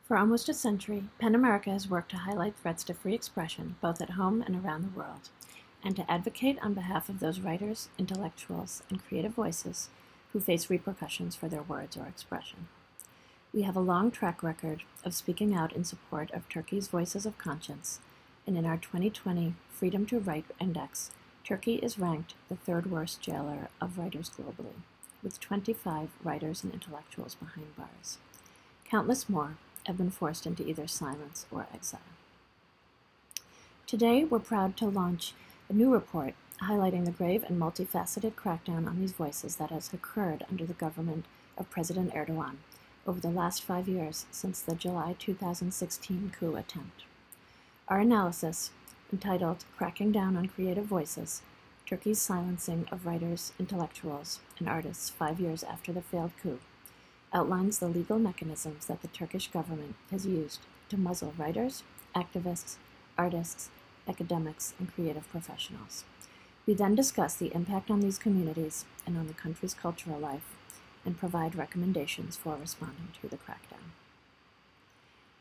For almost a century, PEN America has worked to highlight threats to free expression both at home and around the world, and to advocate on behalf of those writers, intellectuals, and creative voices who face repercussions for their words or expression. We have a long track record of speaking out in support of Turkey's voices of conscience, and in our 2020 Freedom to Write Index, Turkey is ranked the third worst jailer of writers globally, with 25 writers and intellectuals behind bars. Countless more have been forced into either silence or exile. Today, we're proud to launch a new report highlighting the grave and multifaceted crackdown on these voices that has occurred under the government of President Erdoğan over the last 5 years since the July 2016 coup attempt. Our analysis, entitled Cracking Down on Creative Voices, Turkey's Silencing of Writers, Intellectuals, and Artists 5 years after the failed coup, outlines the legal mechanisms that the Turkish government has used to muzzle writers, activists, artists, academics, and creative professionals. We then discuss the impact on these communities and on the country's cultural life, and provide recommendations for responding to the crackdown.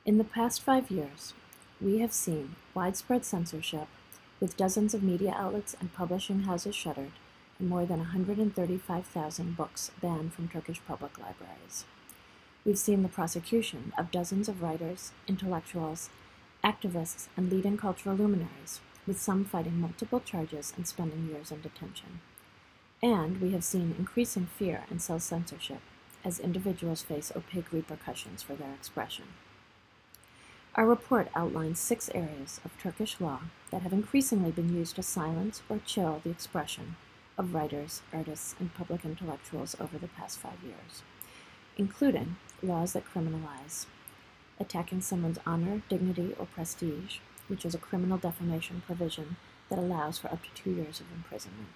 In the past 5 years, we have seen widespread censorship, with dozens of media outlets and publishing houses shuttered, and more than 135,000 books banned from Turkish public libraries. We've seen the prosecution of dozens of writers, intellectuals, activists, and leading cultural luminaries, with some fighting multiple charges and spending years in detention. And we have seen increasing fear and self-censorship as individuals face opaque repercussions for their expression. Our report outlines 6 areas of Turkish law that have increasingly been used to silence or chill the expression of writers, artists, and public intellectuals over the past 5 years, including laws that criminalize attacking someone's honor, dignity, or prestige, which is a criminal defamation provision that allows for up to 2 years of imprisonment.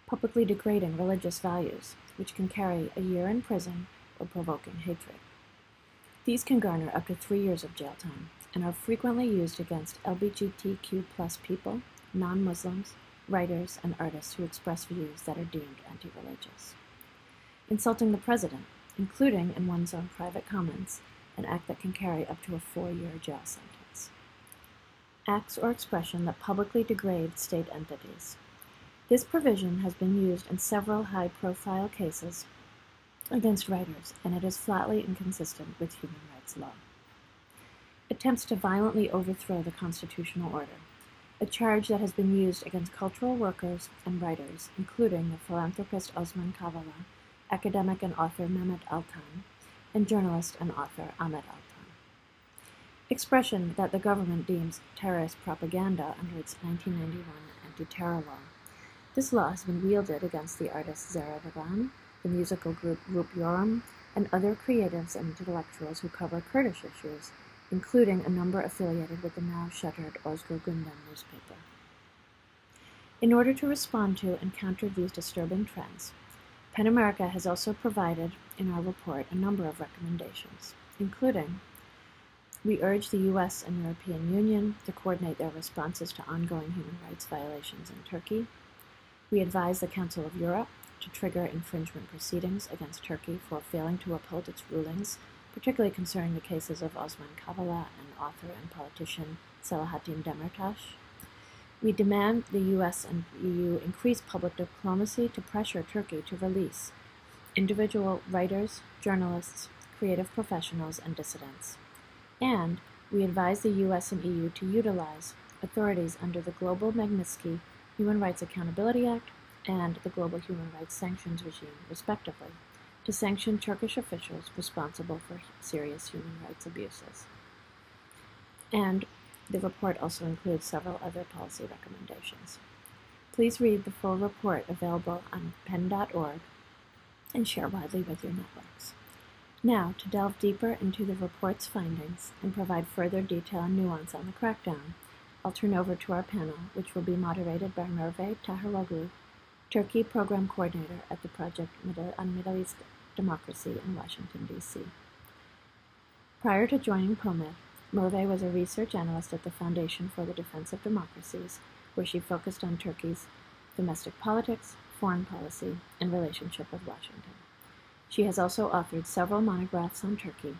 Publicly degrading religious values, which can carry a year in prison or provoking hatred. These can garner up to 3 years of jail time and are frequently used against LGBTQ+ people, non-Muslims, writers, and artists who express views that are deemed anti-religious. Insulting the president, including in one's own private comments, an act that can carry up to a 4-year jail sentence. Acts or expression that publicly degrade state entities. This provision has been used in several high-profile cases against writers, and it is flatly inconsistent with human rights law. Attempts to violently overthrow the constitutional order, a charge that has been used against cultural workers and writers, including the philanthropist Osman Kavala, academic and author Mehmet Altan, and journalist and author Ahmet Altan. Expression that the government deems terrorist propaganda under its 1991 anti-terror law. This law has been wielded against the artist Zara Bagan, the musical group Yorum, and other creatives and intellectuals who cover Kurdish issues, including a number affiliated with the now-shuttered Özgür Gündem newspaper. In order to respond to and counter these disturbing trends, PEN America has also provided in our report a number of recommendations, including: we urge the U.S. and European Union to coordinate their responses to ongoing human rights violations in Turkey. We advise the Council of Europe to trigger infringement proceedings against Turkey for failing to uphold its rulings, particularly concerning the cases of Osman Kavala and author and politician Selahattin Demirtas. We demand the U.S. and EU increase public diplomacy to pressure Turkey to release individual writers, journalists, creative professionals, and dissidents. And we advise the U.S. and EU to utilize authorities under the Global Magnitsky Human Rights Accountability Act and the Global Human Rights Sanctions Regime, respectively, to sanction Turkish officials responsible for serious human rights abuses. And the report also includes several other policy recommendations. Please read the full report available on pen.org and share widely with your networks. Now, to delve deeper into the report's findings and provide further detail and nuance on the crackdown, I'll turn over to our panel, which will be moderated by Merve Tahiroglu, Turkey Program Coordinator at the Project on Middle East Democracy in Washington, D.C. Prior to joining POMED, Merve was a research analyst at the Foundation for the Defense of Democracies, where she focused on Turkey's domestic politics, foreign policy, and relationship with Washington. She has also authored several monographs on Turkey,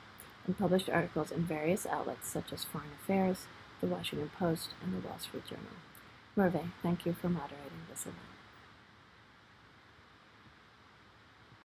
and published articles in various outlets such as Foreign Affairs, The Washington Post, and The Wall Street Journal. Merve, thank you for moderating this event.